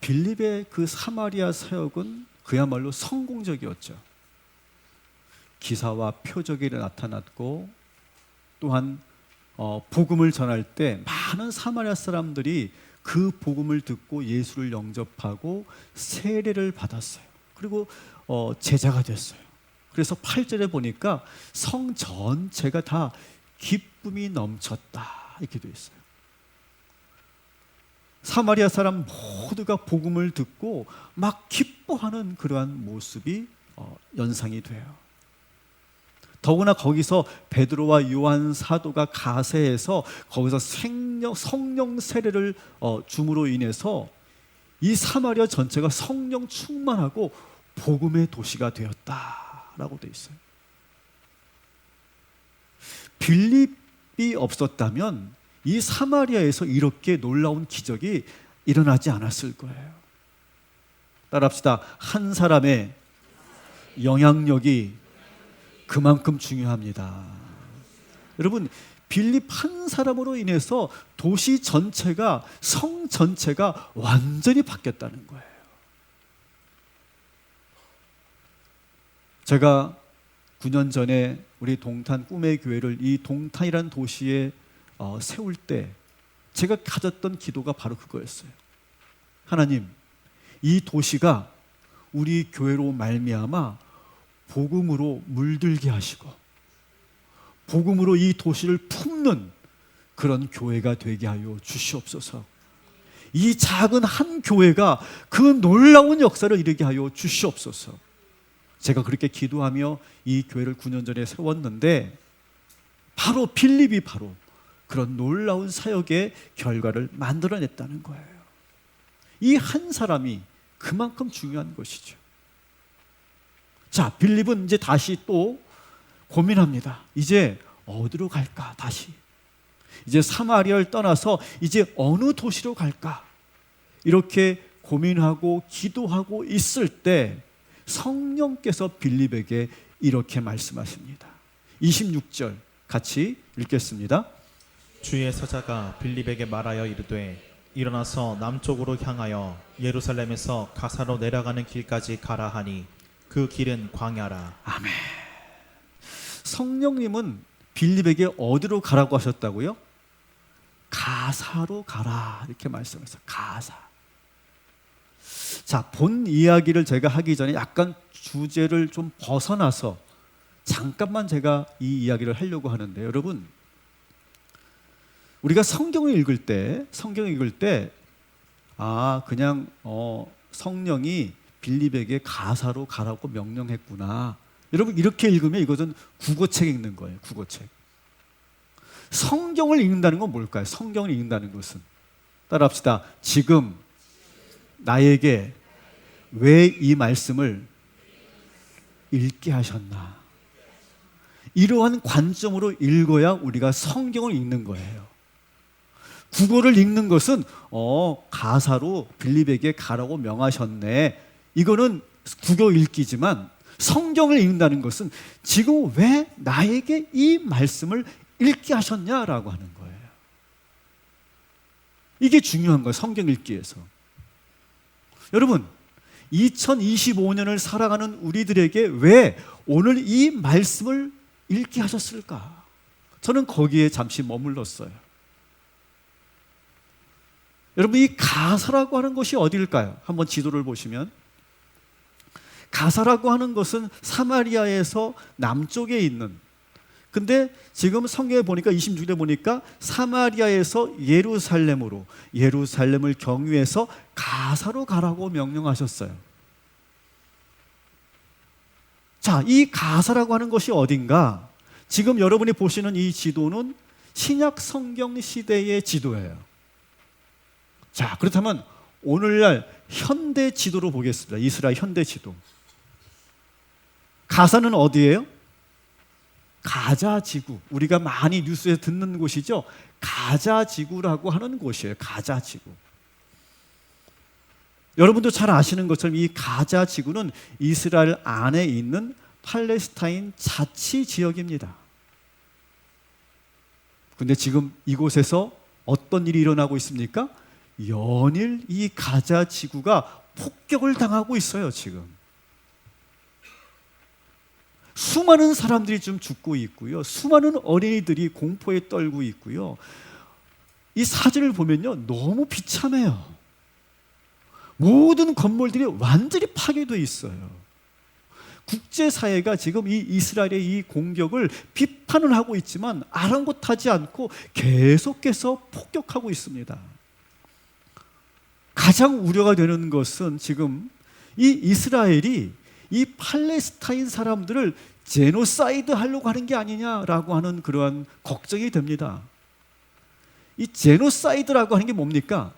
빌립의 그 사마리아 사역은 그야말로 성공적이었죠. 기사와 표적이 나타났고, 또한 복음을 전할 때 많은 사마리아 사람들이 그 복음을 듣고 예수를 영접하고 세례를 받았어요. 그리고 제자가 됐어요. 그래서 8절에 보니까 성 전체가 다 기쁨이 넘쳤다 이렇게 되어 있어요. 사마리아 사람 모두가 복음을 듣고 막 기뻐하는 그러한 모습이 연상이 돼요. 더구나 거기서 베드로와 요한 사도가 가세해서 거기서 성령 세례를 줌으로 인해서 이 사마리아 전체가 성령 충만하고 복음의 도시가 되었다라고 되어 있어요. 빌립이 없었다면 이 사마리아에서 이렇게 놀라운 기적이 일어나지 않았을 거예요. 따라합시다. 한 사람의 영향력이 그만큼 중요합니다. 여러분, 빌립 한 사람으로 인해서 도시 전체가, 성 전체가 완전히 바뀌었다는 거예요. 제가 9년 전에 우리 동탄 꿈의 교회를 이 동탄이라는 도시에 세울 때 제가 가졌던 기도가 바로 그거였어요. 하나님, 이 도시가 우리 교회로 말미암아 복음으로 물들게 하시고 복음으로 이 도시를 품는 그런 교회가 되게 하여 주시옵소서. 이 작은 한 교회가 그 놀라운 역사를 이루게 하여 주시옵소서. 제가 그렇게 기도하며 이 교회를 9년 전에 세웠는데 바로 빌립이 바로 그런 놀라운 사역의 결과를 만들어냈다는 거예요. 이 한 사람이 그만큼 중요한 것이죠. 자, 빌립은 이제 다시 또 고민합니다. 이제 어디로 갈까? 다시 이제 사마리아를 떠나서 이제 어느 도시로 갈까? 이렇게 고민하고 기도하고 있을 때 성령께서 빌립에게 이렇게 말씀하십니다. 26절 같이 읽겠습니다. 주의 사자가 빌립에게 말하여 이르되 일어나서 남쪽으로 향하여 예루살렘에서 가사로 내려가는 길까지 가라 하니 그 길은 광야라. 아멘. 성령님은 빌립에게 어디로 가라고 하셨다고요? 가사로 가라 이렇게 말씀하셨어요. 가사. 자, 본 이야기를 제가 하기 전에 약간 주제를 좀 벗어나서 잠깐만 제가 이 이야기를 하려고 하는데, 여러분, 우리가 성경을 읽을 때 그냥 성령이 빌립에게 가사로 가라고 명령했구나. 여러분, 이렇게 읽으면 이것은 국어책 읽는 거예요. 국어책. 성경을 읽는다는 건 뭘까요? 성경을 읽는다는 것은, 따라합시다. 지금 나에게 왜 이 말씀을 읽게 하셨나? 이러한 관점으로 읽어야 우리가 성경을 읽는 거예요. 국어를 읽는 것은 가사로 빌립에게 가라고 명하셨네, 이거는 국어 읽기지만, 성경을 읽는다는 것은 지금 왜 나에게 이 말씀을 읽게 하셨냐라고 하는 거예요. 이게 중요한 거예요. 성경 읽기에서. 여러분, 2025년을 살아가는 우리들에게 왜 오늘 이 말씀을 읽게 하셨을까? 저는 거기에 잠시 머물렀어요. 여러분, 이 가사라고 하는 것이 어디일까요? 한번 지도를 보시면 가사라고 하는 것은 사마리아에서 남쪽에 있는, 근데 지금 성경에 보니까 26절에 보니까 사마리아에서 예루살렘을 경유해서 가사로 가라고 명령하셨어요. 자, 이 가사라고 하는 것이 어딘가? 지금 여러분이 보시는 이 지도는 신약 성경 시대의 지도예요. 자, 그렇다면 오늘날 현대 지도로 보겠습니다. 이스라엘 현대 지도. 가사는 어디예요? 가자 지구. 우리가 많이 뉴스에서 듣는 곳이죠. 가자 지구라고 하는 곳이에요. 가자 지구. 여러분도 잘 아시는 것처럼 이 가자 지구는 이스라엘 안에 있는 팔레스타인 자치 지역입니다. 근데 지금 이곳에서 어떤 일이 일어나고 있습니까? 연일 이 가자 지구가 폭격을 당하고 있어요. 지금 수많은 사람들이 좀 죽고 있고요. 수많은 어린이들이 공포에 떨고 있고요. 이 사진을 보면요, 너무 비참해요. 모든 건물들이 완전히 파괴되어 있어요. 국제사회가 지금 이 이스라엘의 이 공격을 비판을 하고 있지만 아랑곳하지 않고 계속해서 폭격하고 있습니다. 가장 우려가 되는 것은 지금 이 이스라엘이 이 팔레스타인 사람들을 제노사이드 하려고 하는 게 아니냐라고 하는 그러한 걱정이 됩니다. 이 제노사이드라고 하는 게 뭡니까?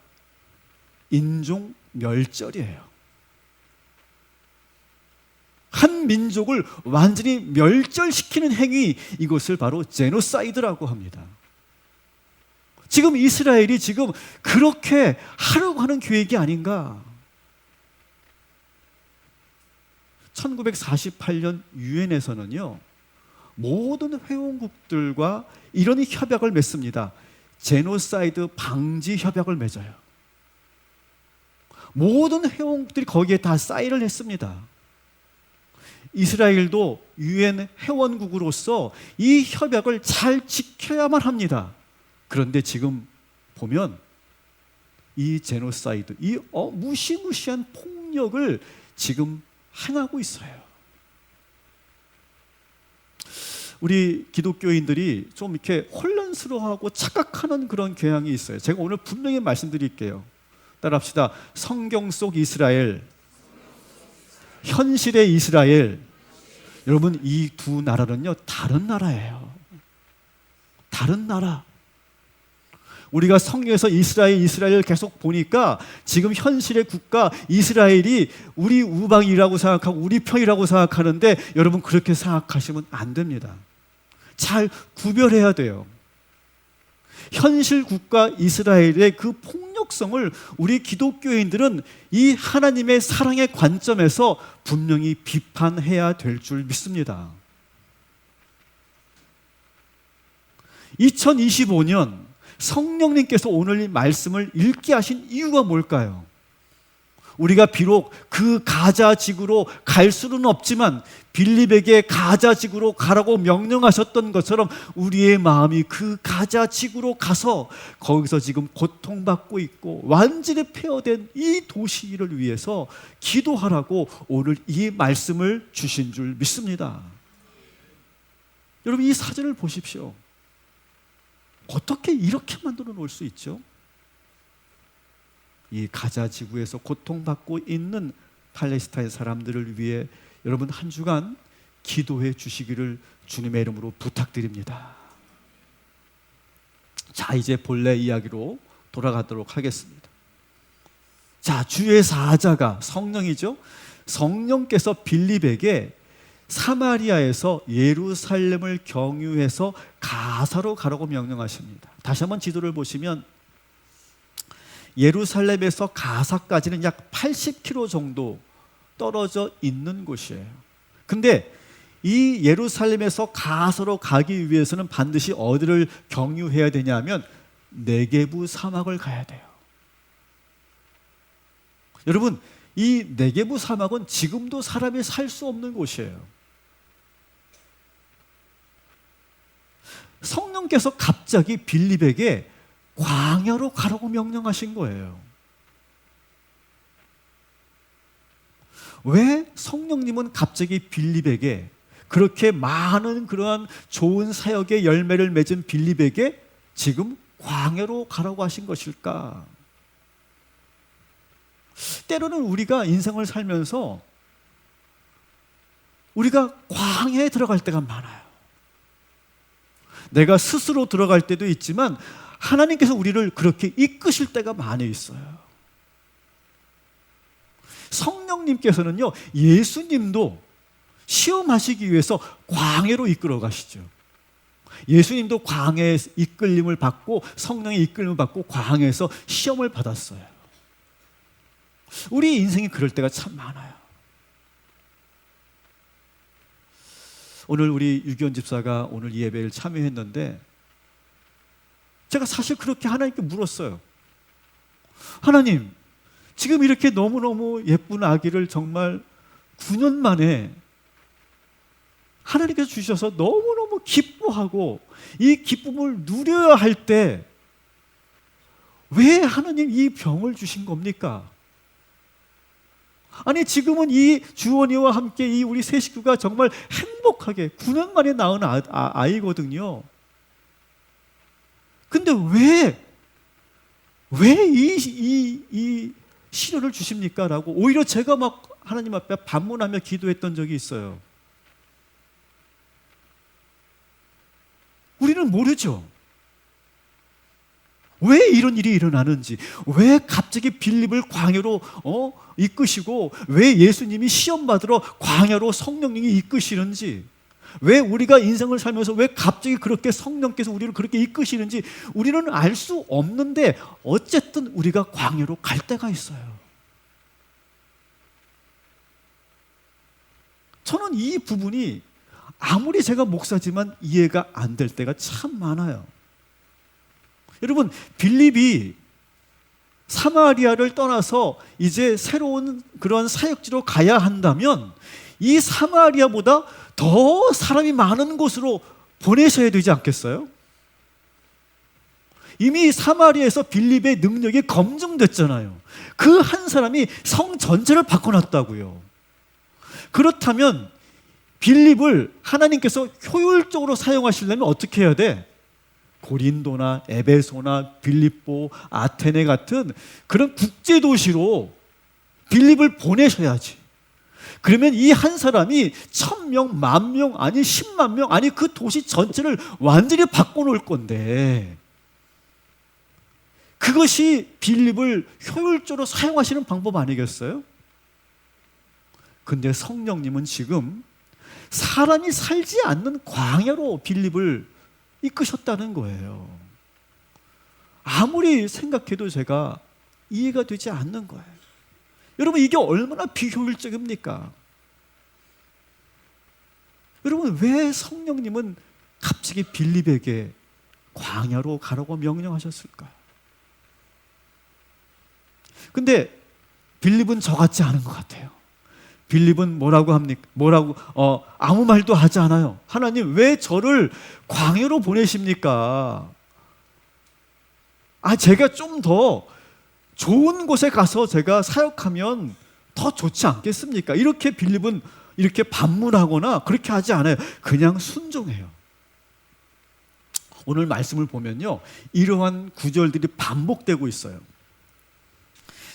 인종 멸절이에요. 한 민족을 완전히 멸절시키는 행위, 이것을 바로 제노사이드라고 합니다. 지금 이스라엘이 지금 그렇게 하려고 하는 계획이 아닌가? 1948년 유엔에서는요, 모든 회원국들과 이런 협약을 맺습니다. 제노사이드 방지 협약을 맺어요. 모든 회원국들이 거기에 다 사인을 했습니다. 이스라엘도 유엔 회원국으로서 이 협약을 잘 지켜야만 합니다. 그런데 지금 보면 이 제노사이드, 이 무시무시한 폭력을 지금 행하고 있어요. 우리 기독교인들이 좀 이렇게 혼란스러워하고 착각하는 그런 경향이 있어요. 제가 오늘 분명히 말씀드릴게요. 따라합시다. 성경 속 이스라엘, 현실의 이스라엘. 여러분, 이 두 나라는요, 다른 나라예요. 다른 나라. 우리가 성경에서 이스라엘 계속 보니까 지금 현실의 국가 이스라엘이 우리 우방이라고 생각하고 우리 편이라고 생각하는데, 여러분 그렇게 생각하시면 안 됩니다. 잘 구별해야 돼요. 현실 국가 이스라엘의 그 폭력성을 우리 기독교인들은 이 하나님의 사랑의 관점에서 분명히 비판해야 될 줄 믿습니다. 2025년 성령님께서 오늘 이 말씀을 읽게 하신 이유가 뭘까요? 우리가 비록 그 가자 지구로 갈 수는 없지만 빌립에게 가자 지구로 가라고 명령하셨던 것처럼 우리의 마음이 그 가자 지구로 가서 거기서 지금 고통받고 있고 완전히 폐허된 이 도시를 위해서 기도하라고 오늘 이 말씀을 주신 줄 믿습니다. 여러분, 이 사진을 보십시오. 어떻게 이렇게 만들어 놓을 수 있죠? 이 가자 지구에서 고통받고 있는 팔레스타인 사람들을 위해 여러분 한 주간 기도해 주시기를 주님의 이름으로 부탁드립니다. 자, 이제 본래 이야기로 돌아가도록 하겠습니다. 자, 주의 사자가 성령이죠. 성령께서 빌립에게 사마리아에서 예루살렘을 경유해서 가사로 가라고 명령하십니다. 다시 한번 지도를 보시면 예루살렘에서 가사까지는 약 80km 정도 떨어져 있는 곳이에요. 근데 이 예루살렘에서 가사로 가기 위해서는 반드시 어디를 경유해야 되냐면 네게부 사막을 가야 돼요. 여러분, 이 네게부 사막은 지금도 사람이 살 수 없는 곳이에요. 성령께서 갑자기 빌립에게 광야로 가라고 명령하신 거예요. 왜 성령님은 갑자기 빌립에게, 그렇게 많은 그러한 좋은 사역의 열매를 맺은 빌립에게 지금 광야로 가라고 하신 것일까? 때로는 우리가 인생을 살면서 우리가 광야에 들어갈 때가 많아요. 내가 스스로 들어갈 때도 있지만 하나님께서 우리를 그렇게 이끄실 때가 많이 있어요. 성령님께서는요, 예수님도 시험하시기 위해서 광야로 이끌어 가시죠. 예수님도 광야에 이끌림을 받고 성령의 이끌림을 받고 광야에서 시험을 받았어요. 우리 인생이 그럴 때가 참 많아요. 오늘 우리 유기현 집사가 오늘 이 예배를 참여했는데 제가 사실 그렇게 하나님께 물었어요. 하나님, 지금 이렇게 너무너무 예쁜 아기를 정말 9년 만에 하나님께서 주셔서 너무너무 기뻐하고 이 기쁨을 누려야 할 때 왜 하나님 이 병을 주신 겁니까? 아니, 지금은 이 주원이와 함께 이 우리 세 식구가 정말 행복하게 9년 만에 낳은 아이거든요. 근데 왜 이 시련을 주십니까? 라고 오히려 제가 막 하나님 앞에 반문하며 기도했던 적이 있어요. 우리는 모르죠. 왜 이런 일이 일어나는지, 왜 갑자기 빌립을 광야로 이끄시고, 왜 예수님이 시험 받으러 광야로 성령님이 이끄시는지, 왜 우리가 인생을 살면서 왜 갑자기 그렇게 성령께서 우리를 그렇게 이끄시는지 우리는 알 수 없는데, 어쨌든 우리가 광야로 갈 때가 있어요. 저는 이 부분이 아무리 제가 목사지만 이해가 안 될 때가 참 많아요. 여러분, 빌립이 사마리아를 떠나서 이제 새로운 그런 사역지로 가야 한다면 이 사마리아보다 더 사람이 많은 곳으로 보내셔야 되지 않겠어요? 이미 사마리아에서 빌립의 능력이 검증됐잖아요. 그 한 사람이 성 전체를 바꿔놨다고요. 그렇다면 빌립을 하나님께서 효율적으로 사용하시려면 어떻게 해야 돼? 고린도나 에베소나 빌립보, 아테네 같은 그런 국제도시로 빌립을 보내셔야지. 그러면 이 한 사람이 1000명, 10,000명, 아니 10만 명, 아니 그 도시 전체를 완전히 바꿔놓을 건데, 그것이 빌립을 효율적으로 사용하시는 방법 아니겠어요? 근데 성령님은 지금 사람이 살지 않는 광야로 빌립을 이끄셨다는 거예요. 아무리 생각해도 제가 이해가 되지 않는 거예요. 여러분, 이게 얼마나 비효율적입니까? 여러분, 왜 성령님은 갑자기 빌립에게 광야로 가라고 명령하셨을까요? 근데 빌립은 저 같지 않은 것 같아요. 빌립은 뭐라고 합니까? 아무 말도 하지 않아요. 하나님, 왜 저를 광야로 보내십니까? 제가 좀 더 좋은 곳에 가서 제가 사역하면 더 좋지 않겠습니까? 이렇게 빌립은 이렇게 반문하거나 그렇게 하지 않아요. 그냥 순종해요. 오늘 말씀을 보면요, 이러한 구절들이 반복되고 있어요.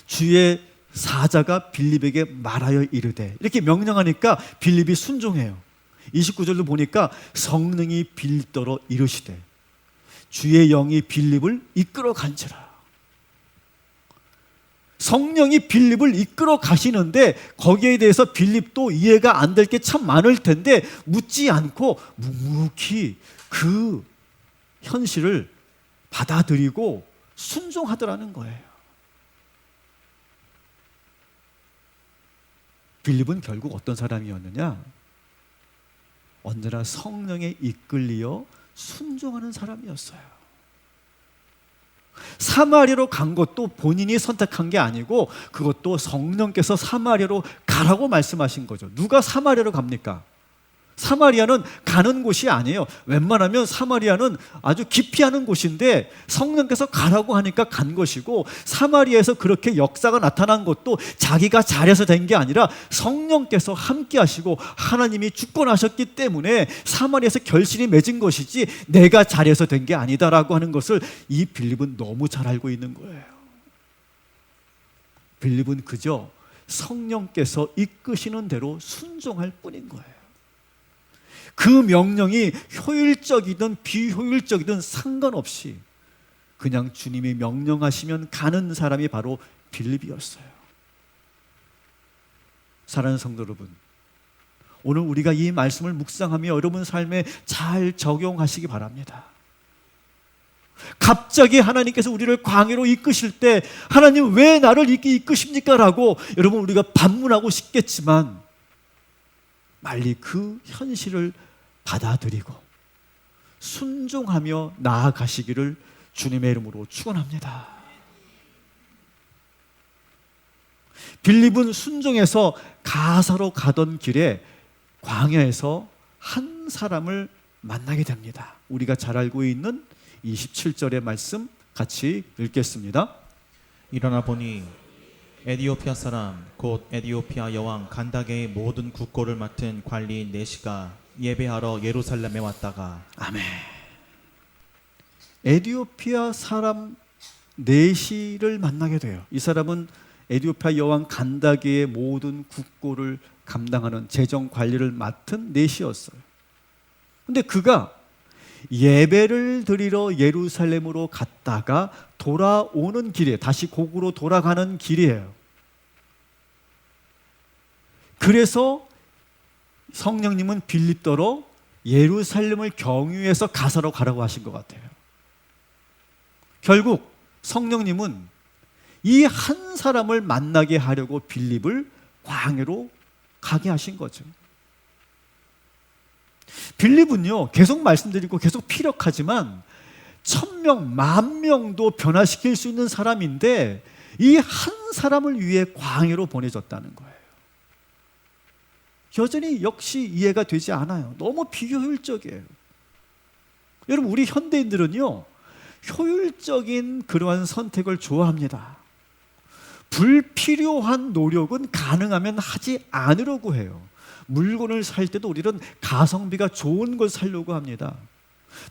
주의 사자가 빌립에게 말하여 이르되, 이렇게 명령하니까 빌립이 순종해요. 29절도 보니까 성령이 빌립더러 이르시되 주의 영이 빌립을 이끌어 간지라. 성령이 빌립을 이끌어 가시는데 거기에 대해서 빌립도 이해가 안 될 게 참 많을 텐데 묻지 않고 묵묵히 그 현실을 받아들이고 순종하더라는 거예요. 빌립은 결국 어떤 사람이었느냐? 언제나 성령에 이끌리어 순종하는 사람이었어요. 사마리아로 간 것도 본인이 선택한 게 아니고 그것도 성령께서 사마리아로 가라고 말씀하신 거죠. 누가 사마리아로 갑니까? 사마리아는 가는 곳이 아니에요. 웬만하면 사마리아는 아주 기피하는 곳인데 성령께서 가라고 하니까 간 것이고, 사마리아에서 그렇게 역사가 나타난 것도 자기가 잘해서 된 게 아니라 성령께서 함께 하시고 하나님이 주권하셨기 때문에 사마리아에서 결실이 맺은 것이지 내가 잘해서 된 게 아니다라고 하는 것을 이 빌립은 너무 잘 알고 있는 거예요. 빌립은 그저 성령께서 이끄시는 대로 순종할 뿐인 거예요. 그 명령이 효율적이든 비효율적이든 상관없이 그냥 주님이 명령하시면 가는 사람이 바로 빌립이었어요. 사랑하는 성도 여러분, 오늘 우리가 이 말씀을 묵상하며 여러분 삶에 잘 적용하시기 바랍니다. 갑자기 하나님께서 우리를 광야로 이끄실 때 하나님 왜 나를 이끄십니까? 라고 여러분 우리가 반문하고 싶겠지만 빨리 그 현실을 받아들이고 순종하며 나아가시기를 주님의 이름으로 축원합니다. 빌립은 순종해서 가사로 가던 길에 광야에서 한 사람을 만나게 됩니다. 우리가 잘 알고 있는 27절의 말씀 같이 읽겠습니다. 일어나 보니 에디오피아 사람 곧 에디오피아 여왕 간다게의 모든 국고를 맡은 관리인 네시가 예배하러 예루살렘에 왔다가. 아멘. 에디오피아 사람 네시를 만나게 돼요. 이 사람은 에디오피아 여왕 간다게의 모든 국고를 감당하는 재정 관리를 맡은 네시였어요. 근데 그가 예배를 드리러 예루살렘으로 갔다가 돌아오는 길에, 다시 고국으로 돌아가는 길이에요. 그래서 성령님은 빌립더러 예루살렘을 경유해서 가사로 가라고 하신 것 같아요. 결국 성령님은 이 한 사람을 만나게 하려고 빌립을 광야로 가게 하신 거죠. 빌립은요, 계속 말씀드리고 계속 피력하지만 1000명, 10,000명도 변화시킬 수 있는 사람인데 이 한 사람을 위해 광야로 보내졌다는 거예요. 여전히 역시 이해가 되지 않아요. 너무 비효율적이에요. 여러분, 우리 현대인들은요, 효율적인 그러한 선택을 좋아합니다. 불필요한 노력은 가능하면 하지 않으려고 해요. 물건을 살 때도 우리는 가성비가 좋은 걸 사려고 합니다.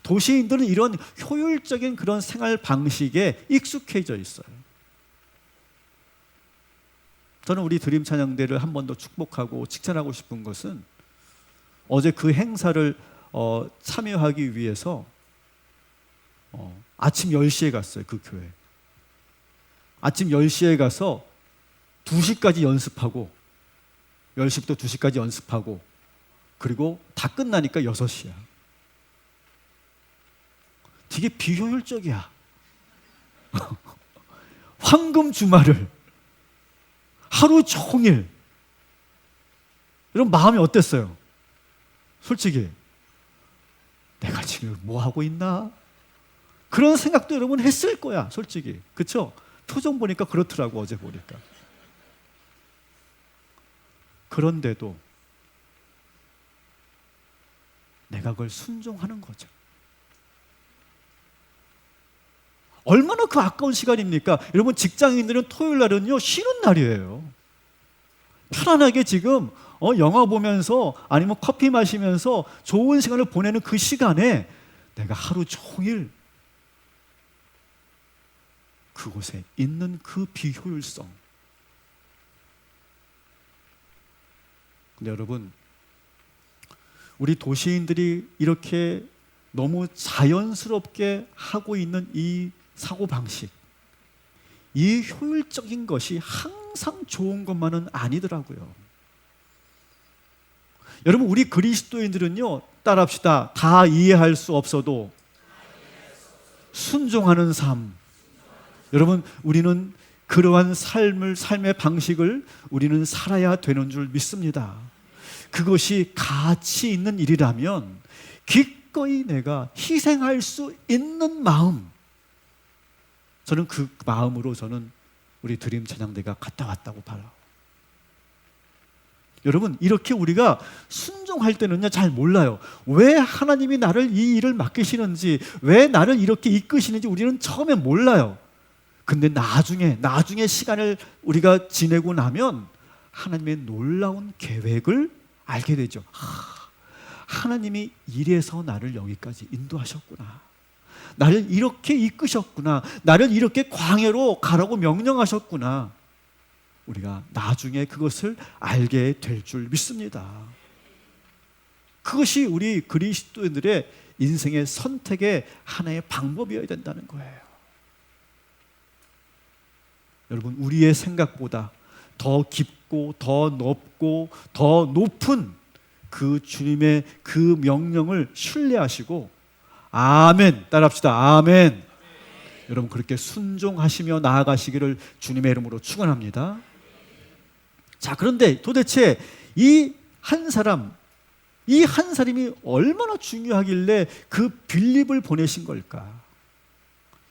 도시인들은 이런 효율적인 그런 생활 방식에 익숙해져 있어요. 저는 우리 드림 찬양대를 한 번 더 축복하고 칭찬하고 싶은 것은 어제 그 행사를 참여하기 위해서 아침 10시에 갔어요. 그 교회. 아침 10시에 가서 2시까지 연습하고 10시부터 2시까지 연습하고 그리고 다 끝나니까 6시야. 되게 비효율적이야. 황금 주말을 하루 종일. 여러분, 마음이 어땠어요? 솔직히 내가 지금 뭐 하고 있나? 그런 생각도 여러분 했을 거야. 솔직히. 그렇죠? 표정 보니까 그렇더라고. 어제 보니까. 그런데도 내가 그걸 순종하는 거죠. 얼마나 그 아까운 시간입니까? 여러분, 직장인들은 토요일 날은요, 쉬는 날이에요. 편안하게 지금 영화 보면서 아니면 커피 마시면서 좋은 시간을 보내는 그 시간에 내가 하루 종일 그곳에 있는 그 비효율성. 근데 여러분, 우리 도시인들이 이렇게 너무 자연스럽게 하고 있는 이 사고방식, 이 효율적인 것이 항상 좋은 것만은 아니더라고요. 여러분, 우리 그리스도인들은요, 따라합시다. 다 이해할 수 없어도 순종하는 삶. 여러분, 우리는 그러한 삶의 방식을 우리는 살아야 되는 줄 믿습니다. 그것이 가치 있는 일이라면 기꺼이 내가 희생할 수 있는 마음, 저는 그 마음으로 저는 우리 드림 찬양대가 갔다 왔다고 봐요. 여러분, 이렇게 우리가 순종할 때는요, 잘 몰라요. 왜 하나님이 나를 이 일을 맡기시는지, 왜 나를 이렇게 이끄시는지 우리는 처음에 몰라요. 근데 나중에 시간을 우리가 지내고 나면 하나님의 놀라운 계획을 알게 되죠. 하나님이 이래서 나를 여기까지 인도하셨구나. 나를 이렇게 이끄셨구나. 나를 이렇게 광야로 가라고 명령하셨구나. 우리가 나중에 그것을 알게 될 줄 믿습니다. 그것이 우리 그리스도인들의 인생의 선택의 하나의 방법이어야 된다는 거예요. 여러분, 우리의 생각보다 더 깊고 더 높고 더 높은 그 주님의 그 명령을 신뢰하시고 아멘, 따라합시다. 아멘. 여러분, 그렇게 순종하시며 나아가시기를 주님의 이름으로 축원합니다. 자, 그런데 도대체 이 한 사람이 얼마나 중요하길래 그 빌립을 보내신 걸까?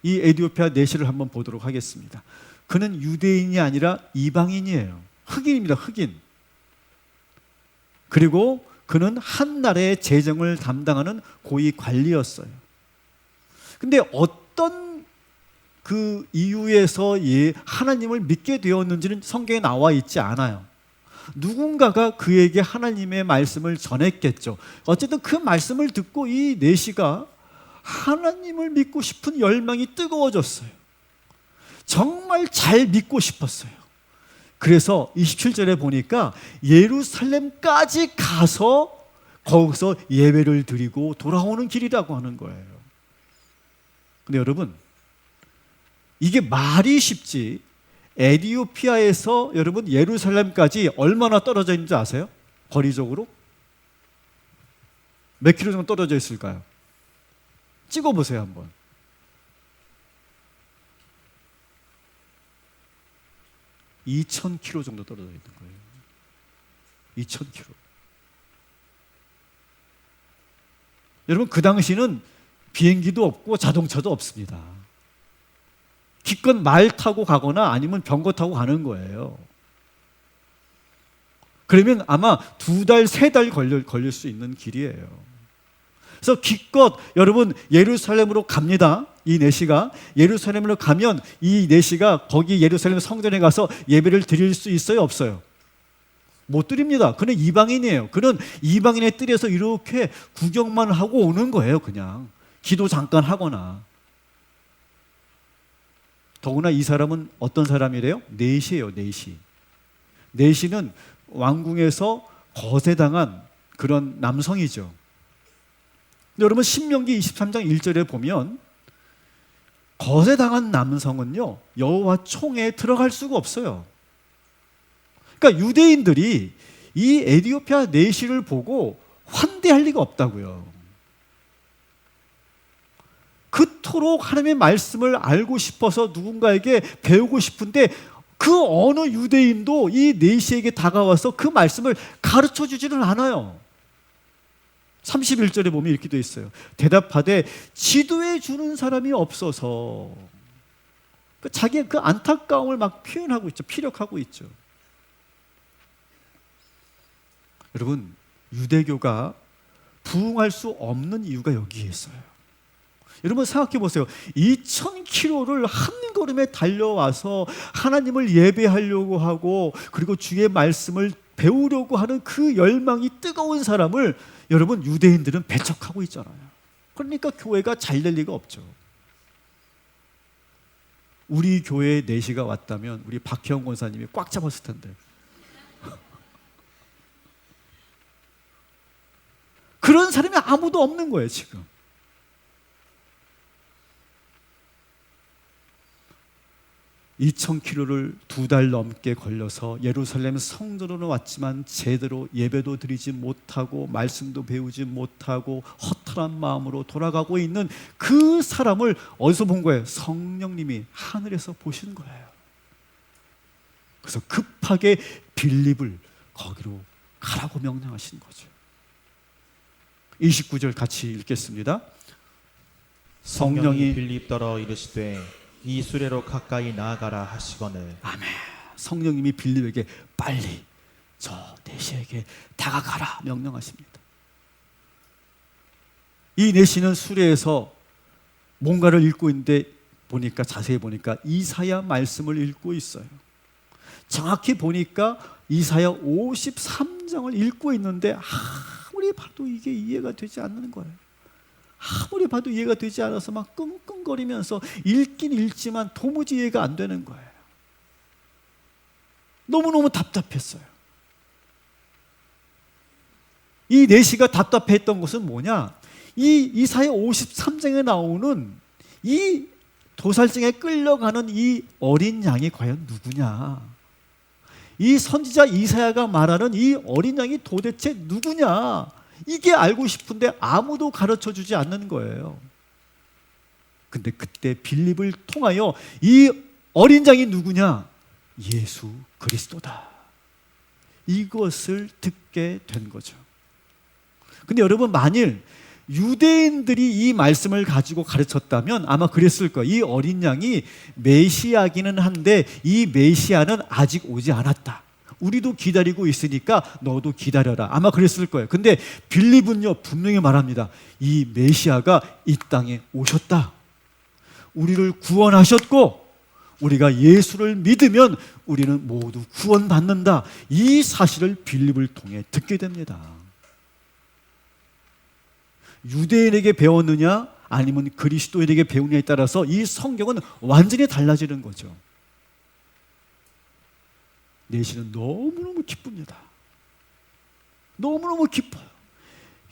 이 에디오피아 네시를 한번 보도록 하겠습니다. 그는 유대인이 아니라 이방인이에요. 흑인입니다. 흑인. 그리고 그는 한 나라의 재정을 담당하는 고위 관리였어요. 근데 어떤 그 이유에서 하나님을 믿게 되었는지는 성경에 나와 있지 않아요. 누군가가 그에게 하나님의 말씀을 전했겠죠. 어쨌든 그 말씀을 듣고 이 내시가 하나님을 믿고 싶은 열망이 뜨거워졌어요. 정말 잘 믿고 싶었어요. 그래서 27절에 보니까 예루살렘까지 가서 거기서 예배를 드리고 돌아오는 길이라고 하는 거예요. 근데 여러분, 이게 말이 쉽지, 에티오피아에서 여러분 예루살렘까지 얼마나 떨어져 있는지 아세요? 거리적으로? 몇 킬로 정도 떨어져 있을까요? 찍어보세요 한번. 2,000km 정도 떨어져 있는 거예요. 2,000km. 여러분, 그 당시는 비행기도 없고 자동차도 없습니다. 기껏 말 타고 가거나 아니면 병거 타고 가는 거예요. 그러면 아마 2달, 3달 걸릴 수 있는 길이에요. 그래서 기껏 여러분 예루살렘으로 갑니다. 이 내시가 예루살렘으로 가면 이 내시가 거기 예루살렘 성전에 가서 예배를 드릴 수 있어요? 없어요? 못 드립니다. 그는 이방인이에요. 그는 이방인의 뜰에서 이렇게 구경만 하고 오는 거예요. 그냥 기도 잠깐 하거나. 더구나 이 사람은 어떤 사람이래요? 내시예요. 내시. 내시는 왕궁에서 거세당한 그런 남성이죠. 여러분 신명기 23장 1절에 보면 거세당한 남성은요 여호와 총회에 들어갈 수가 없어요. 그러니까 유대인들이 이 에티오피아 내시를 보고 환대할 리가 없다고요. 그토록 하나님의 말씀을 알고 싶어서 누군가에게 배우고 싶은데 그 어느 유대인도 이 내시에게 다가와서 그 말씀을 가르쳐 주지는 않아요. 31절에 보면 이렇게 되어 있어요. 대답하되 지도해 주는 사람이 없어서. 자기의 그 안타까움을 막 표현하고 있죠. 피력하고 있죠. 여러분, 유대교가 부흥할 수 없는 이유가 여기에 있어요. 여러분 생각해 보세요. 2,000km를 한 걸음에 달려와서 하나님을 예배하려고 하고 그리고 주의 말씀을 배우려고 하는 그 열망이 뜨거운 사람을 여러분 유대인들은 배척하고 있잖아요. 그러니까 교회가 잘 될 리가 없죠. 우리 교회에 내시가 왔다면 우리 박혜영 권사님이 꽉 잡았을 텐데. 그런 사람이 아무도 없는 거예요 지금. (2,000km를) 2달 넘게 걸려서 예루살렘 성전으로 왔지만 제대로 예배도 드리지 못하고 말씀도 배우지 못하고 허탈한 마음으로 돌아가고 있는 그 사람을 어디서 본 거예요? 성령님이 하늘에서 보시는 거예요. 그래서 급하게 빌립을 거기로 가라고 명령하신 거죠. 29절 같이 읽겠습니다. 성령이 빌립더러 이르시되 이 수레로 가까이 나아가라 하시거늘. 아멘. 성령님이 빌립에게 빨리 저 내시에게 다가가라 명령하십니다. 이 내시는 수레에서 뭔가를 읽고 있는데 보니까 자세히 보니까 이사야 말씀을 읽고 있어요. 정확히 보니까 이사야 53장을 읽고 있는데 아무리 봐도 이게 이해가 되지 않는 거예요. 아무리 봐도 이해가 되지 않아서 막 끙끙거리면서 읽긴 읽지만 도무지 이해가 안 되는 거예요. 너무너무 답답했어요. 이 내시가 답답했던 것은 뭐냐? 이 이사야 53장에 나오는 이 도살장에 끌려가는 이 어린 양이 과연 누구냐? 이 선지자 이사야가 말하는 이 어린 양이 도대체 누구냐? 이게 알고 싶은데 아무도 가르쳐 주지 않는 거예요. 근데 그때 빌립을 통하여 이 어린 양이 누구냐? 예수 그리스도다. 이것을 듣게 된 거죠. 근데 여러분 만일 유대인들이 이 말씀을 가지고 가르쳤다면 아마 그랬을 거예요. 이 어린 양이 메시아기는 한데 이 메시아는 아직 오지 않았다. 우리도 기다리고 있으니까 너도 기다려라. 아마 그랬을 거예요. 근데 빌립은요, 분명히 말합니다. 이 메시아가 이 땅에 오셨다. 우리를 구원하셨고 우리가 예수를 믿으면 우리는 모두 구원받는다. 이 사실을 빌립을 통해 듣게 됩니다. 유대인에게 배웠느냐 아니면 그리스도인에게 배우느냐에 따라서 이 성경은 완전히 달라지는 거죠. 내시는 너무너무 기쁩니다. 너무너무 기뻐요.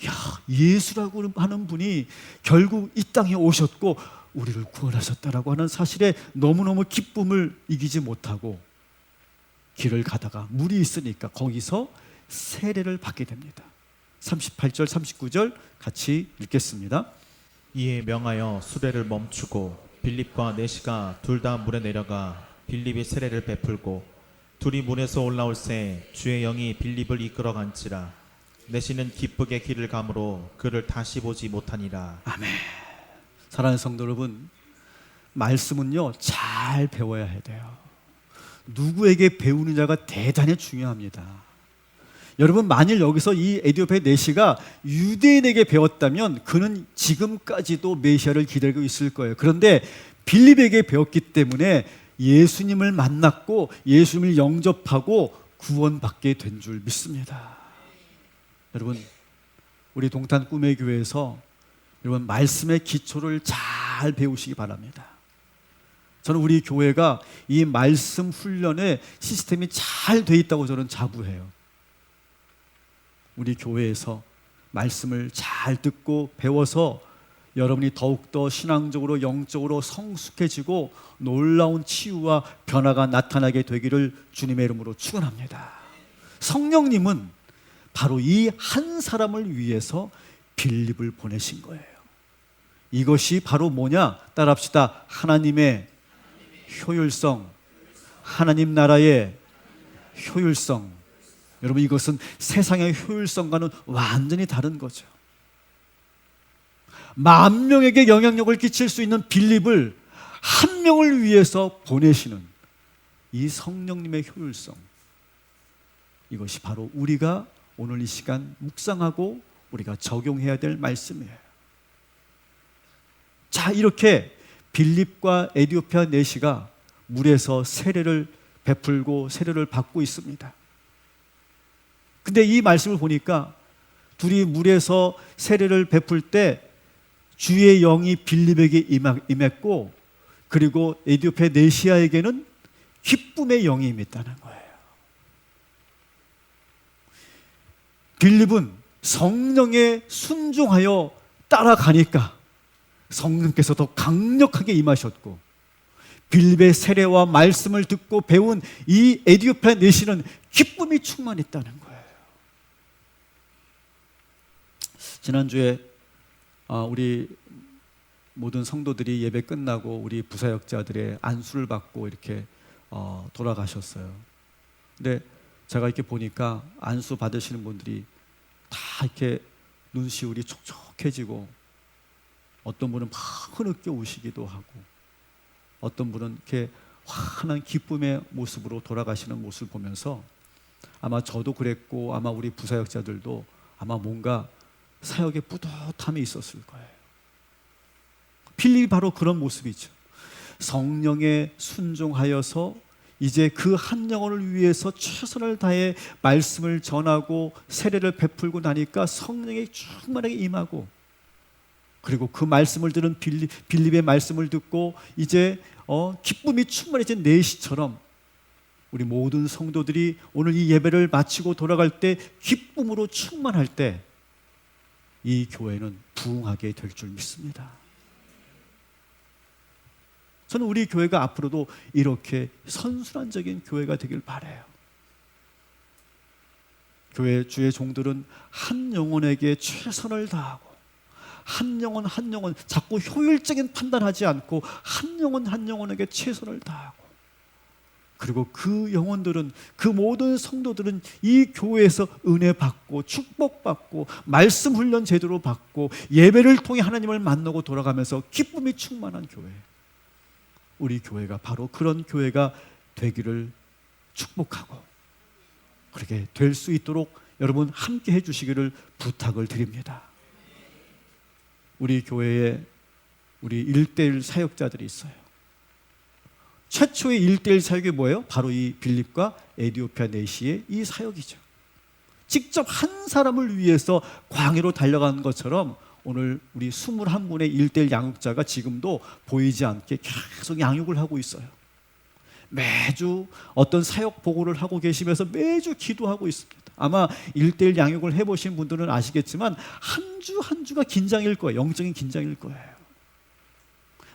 야, 예수라고 하는 분이 결국 이 땅에 오셨고 우리를 구원하셨다라고 하는 사실에 너무너무 기쁨을 이기지 못하고 길을 가다가 물이 있으니까 거기서 세례를 받게 됩니다. 38절 39절 같이 읽겠습니다. 이에 명하여 수레를 멈추고 빌립과 내시가 둘 다 물에 내려가 빌립이 세례를 베풀고 둘이 물에서 올라올새 주의 영이 빌립을 이끌어 간지라 내시는 기쁘게 길을 가므로 그를 다시 보지 못하니라. 아멘. 사랑하는 성도 여러분, 말씀은요 잘 배워야 돼요. 누구에게 배우느냐가 대단히 중요합니다. 여러분, 만일 여기서 이 에디오피아 내시가 유대인에게 배웠다면 그는 지금까지도 메시아를 기다리고 있을 거예요. 그런데 빌립에게 배웠기 때문에 예수님을 만났고 예수님을 영접하고 구원받게 된 줄 믿습니다. 여러분, 우리 동탄 꿈의 교회에서 여러분 말씀의 기초를 잘 배우시기 바랍니다. 저는 우리 교회가 이 말씀 훈련에 시스템이 잘 돼 있다고 저는 자부해요. 우리 교회에서 말씀을 잘 듣고 배워서 여러분이 더욱더 신앙적으로 영적으로 성숙해지고 놀라운 치유와 변화가 나타나게 되기를 주님의 이름으로 축원합니다. 성령님은 바로 이 한 사람을 위해서 빌립을 보내신 거예요. 이것이 바로 뭐냐? 따라합시다. 하나님의 효율성, 하나님 나라의 효율성. 여러분, 이것은 세상의 효율성과는 완전히 다른 거죠. 10,000명에게 영향력을 끼칠 수 있는 빌립을 한 명을 위해서 보내시는 이 성령님의 효율성, 이것이 바로 우리가 오늘 이 시간 묵상하고 우리가 적용해야 될 말씀이에요. 자, 이렇게 빌립과 에디오피아 내시가 물에서 세례를 베풀고 세례를 받고 있습니다. 근데 이 말씀을 보니까 둘이 물에서 세례를 베풀 때 주의 영이 빌립에게 임했고, 그리고 에디오피아 내시아에게는 기쁨의 영이 임했다는 거예요. 빌립은 성령에 순종하여 따라가니까 성령께서 더 강력하게 임하셨고, 빌립의 세례와 말씀을 듣고 배운 이 에디오피아 내시는 기쁨이 충만했다는 거예요. 지난주에 우리 모든 성도들이 예배 끝나고 우리 부사역자들의 안수를 받고 이렇게 돌아가셨어요. 근데 제가 이렇게 보니까 안수 받으시는 분들이 다 이렇게 눈시울이 촉촉해지고, 어떤 분은 막 흐느껴 우시기도 하고, 어떤 분은 이렇게 환한 기쁨의 모습으로 돌아가시는 모습을 보면서 아마 저도 그랬고 아마 우리 부사역자들도 아마 뭔가 사역에 뿌듯함이 있었을 거예요. 빌립이 바로 그런 모습이죠. 성령에 순종하여서 이제 그 한 영혼을 위해서 최선을 다해 말씀을 전하고 세례를 베풀고 나니까 성령이 충만하게 임하고, 그리고 그 말씀을 들은 빌립의 말씀을 듣고 이제 기쁨이 충만해진 내시처럼 우리 모든 성도들이 오늘 이 예배를 마치고 돌아갈 때 기쁨으로 충만할 때 이 교회는 부흥하게 될 줄 믿습니다. 저는 우리 교회가 앞으로도 이렇게 선순환적인 교회가 되길 바라요. 교회 주의 종들은 한 영혼에게 최선을 다하고, 한 영혼 한 영혼 자꾸 효율적인 판단하지 않고 한 영혼 한 영혼에게 최선을 다하고, 그리고 그 영혼들은, 그 모든 성도들은 이 교회에서 은혜 받고 축복받고 말씀 훈련 제대로 받고 예배를 통해 하나님을 만나고 돌아가면서 기쁨이 충만한 교회, 우리 교회가 바로 그런 교회가 되기를 축복하고 그렇게 될 수 있도록 여러분 함께 해주시기를 부탁을 드립니다. 우리 교회에 우리 1:1 사역자들이 있어요. 최초의 1:1 사역이 뭐예요? 바로 이 빌립과 에디오피아 내시의 이 사역이죠. 직접 한 사람을 위해서 광야로 달려간 것처럼 오늘 우리 21분의 1:1 양육자가 지금도 보이지 않게 계속 양육을 하고 있어요. 매주 어떤 사역 보고를 하고 계시면서 매주 기도하고 있습니다. 아마 1:1 양육을 해보신 분들은 아시겠지만 한 주 한 주가 긴장일 거예요. 영적인 긴장일 거예요.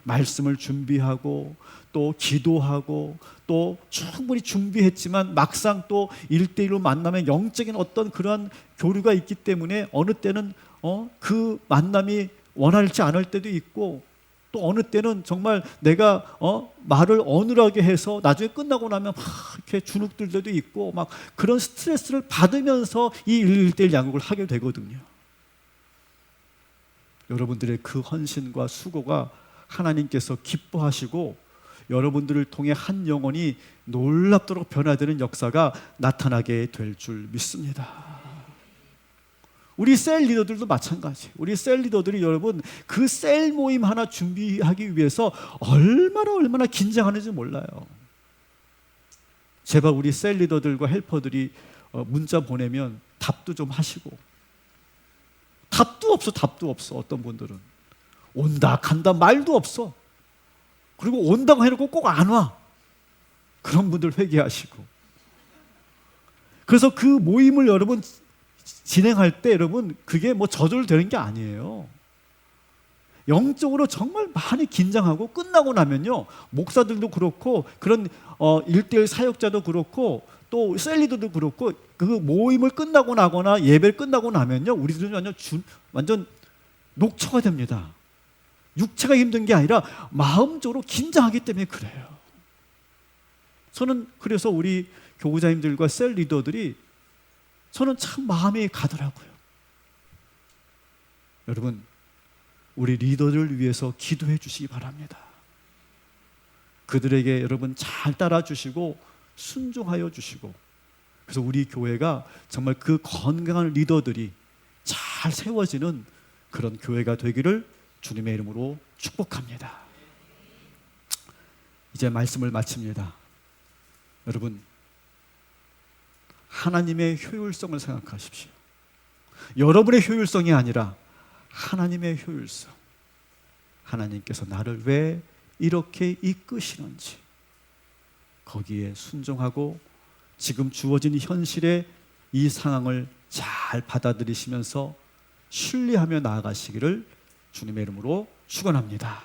말씀을 준비하고 또 기도하고 또 충분히 준비했지만 막상 또 1:1로 만나면 영적인 어떤 그러한 교류가 있기 때문에 어느 때는 그 만남이 원활치 않을 때도 있고 또 어느 때는 정말 내가 말을 어눌하게 해서 나중에 끝나고 나면 막 이렇게 주눅들 때도 있고 막 그런 스트레스를 받으면서 이 1:1 양육을 하게 되거든요. 여러분들의 그 헌신과 수고가 하나님께서 기뻐하시고 여러분들을 통해 한 영혼이 놀랍도록 변화되는 역사가 나타나게 될 줄 믿습니다. 우리 셀 리더들도 마찬가지. 우리 셀 리더들이 여러분 그 셀 모임 하나 준비하기 위해서 얼마나 긴장하는지 몰라요. 제발 우리 셀 리더들과 헬퍼들이 문자 보내면 답도 좀 하시고. 답도 없어. 어떤 분들은 온다 간다 말도 없어. 그리고 온다고 해놓고 꼭 안 와. 그런 분들 회개하시고. 그래서 그 모임을 여러분 진행할 때 여러분 그게 뭐 저절로 되는 게 아니에요. 영적으로 정말 많이 긴장하고 끝나고 나면요 목사들도 그렇고 그런 1:1 사역자도 그렇고 또 셀리더도 그렇고 그 모임을 끝나고 나거나 예배를 끝나고 나면요 우리들은 완전 녹초가 됩니다. 육체가 힘든 게 아니라 마음적으로 긴장하기 때문에 그래요. 저는 그래서 우리 교구자님들과 셀 리더들이 저는 참 마음이 가더라고요. 여러분 우리 리더를 위해서 기도해 주시기 바랍니다. 그들에게 여러분 잘 따라 주시고 순종하여 주시고 그래서 우리 교회가 정말 그 건강한 리더들이 잘 세워지는 그런 교회가 되기를 주님의 이름으로 축복합니다. 이제 말씀을 마칩니다. 여러분 하나님의 효율성을 생각하십시오. 여러분의 효율성이 아니라 하나님의 효율성. 하나님께서 나를 왜 이렇게 이끄시는지 거기에 순종하고 지금 주어진 현실의 이 상황을 잘 받아들이시면서 신뢰하며 나아가시기를 주님의 이름으로 축원합니다.